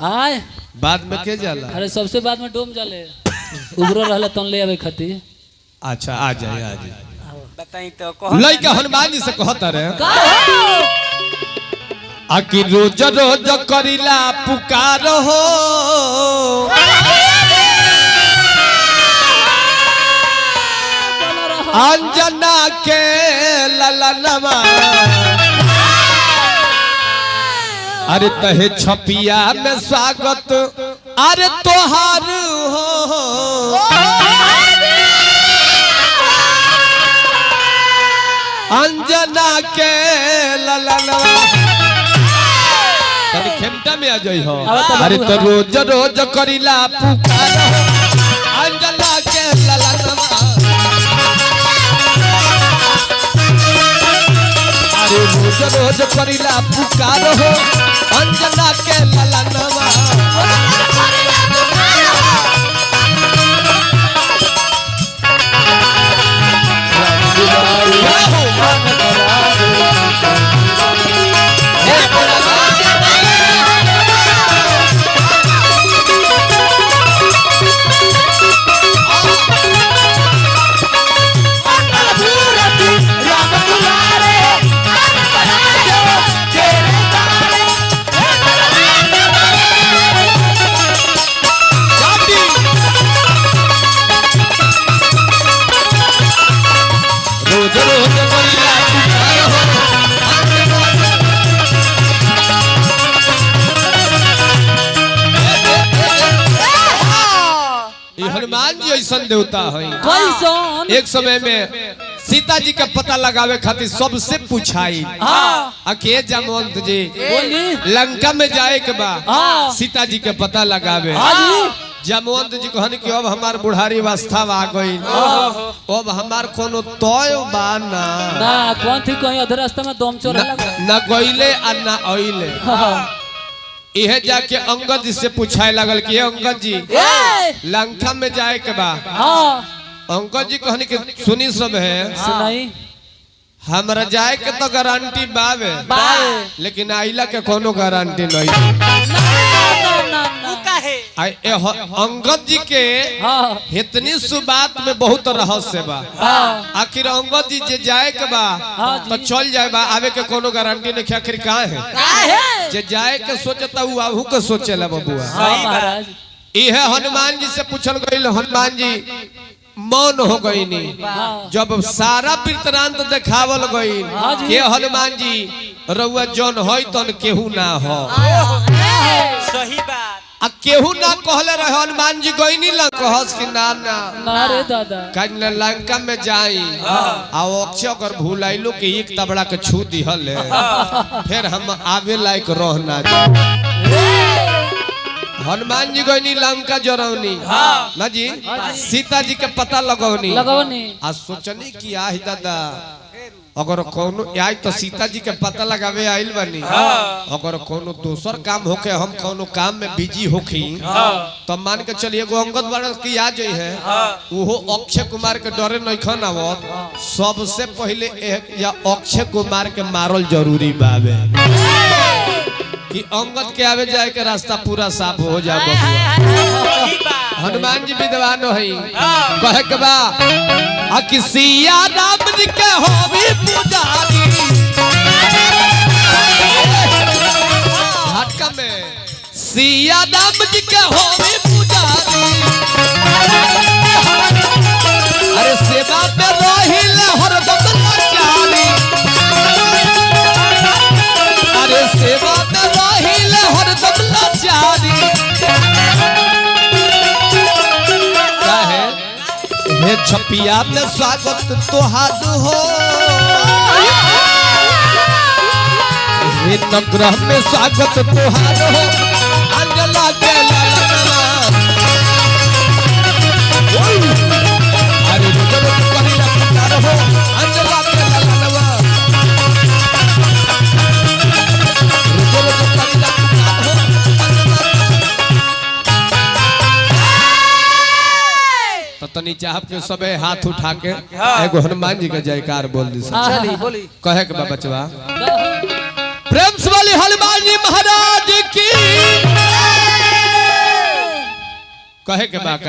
आय बाद में के जाला? अरे सबसे बाद में डोम जाले उबरो रहला तन ले आवे खाती। अच्छा आ जाए बताई तो कह लइका हनुमान जी से कहता रे आकि रोज रोज करिला पुकार हो अंजना के ललनवा अरे तहे छपिया में स्वागत अरे तोहार हो अंजना के ललनवा तनी खेमटा में आ जाई हो अरे तो रोज रोज करिला पुकार हो अंजना के ललनवा अरे रोज रोज करिला पुकार हो अंजना के ललनवा हनुमान जी ऐसा देवता है एक समय में सीता जी का पता लगावे खातिर सबसे पूछाई अके जामवंत जी लंका में जाए के बाद सीता जी के पता लगावे जामवंत जी कहन कि अब हमार बुढ़ारी अवस्था आ गई अब हमार कोनो तोय बा ना कौन थी कहीं अधर रास्ता में दम चोरा ना गइले आ ना आइले यह जाके अंगद जी से पूछाए लगल कि अंगद जी लंका में जाए के बा अंकल जी कहने के सुनी सब है सुनाई हमरा जाए के तो गारंटी बावे लेकिन आइला के कोनो गारंटी नहीं अंगद जी के इतनी सुबात में बहुत रहस्य बा आखिर अंगद जी जे जाए के बा तो चल जाए बा आवे के कोनो गारंटी नहीं आखिर कहाँ है जे जाए के सोचता वो आहू के सोचेला बबुआ यह हनुमान जी से पूछल गई हनुमान जी मौन हो गई नी जब सारा वृत्तांत देखावल गई के हनुमान जी रउआ जौन होई तन केहू ना हो सही बात आ केहू ना कहले रहे हनुमान जी गईनी ला कहस कि ना ना ना रे दादा कान लंका में जाई आ अक्षय अगर भूलाइलो के एक तबड़ा के छू दिहल फिर हम आवे लायक रहना हनुमान जी गईनी लंका जरौनी ना जी सीता जी के पता लगौनी आ सोचनी कि आही दादा अगर कोनो आई तो सीता जी के पता लगावे आइल बनी अगर कोनो दूसर काम होके हम कोनो काम में बिजी होखी तो मान के चलिए एगो अंगद बार की आ जाई है वो अक्षय कुमार के डरे नहीं खन आवत सबसे पहले या अक्षय कुमार के मारल जरूरी बावे कि अंगद के आवे जाए के रास्ता पूरा साफ हो जाए हनुमान जी विद्वान है कहे के बा आ कि सिया राम जी के होवी पुजारी हटका में सिया राम जी के होवी पुजारी अरे सेवा में रहिल हरदम लाचारी अरे सेवा में रहिल हरदम लाचारी हे छपिया में स्वागत तोहार हो हे नगरह में स्वागत तोहार हो अंजला के ललनवा अरे रुदल करिला पुकार हो अंजला के ललनवा रुदल करिला पुकार हो तो तनी चाहब के सबे हाथ उठा के एगो हनुमान जी के जयकार बोल दी चली बोली कहे के बचवा प्रेम से वाली हनुमान जी महाराज की कहे के बाका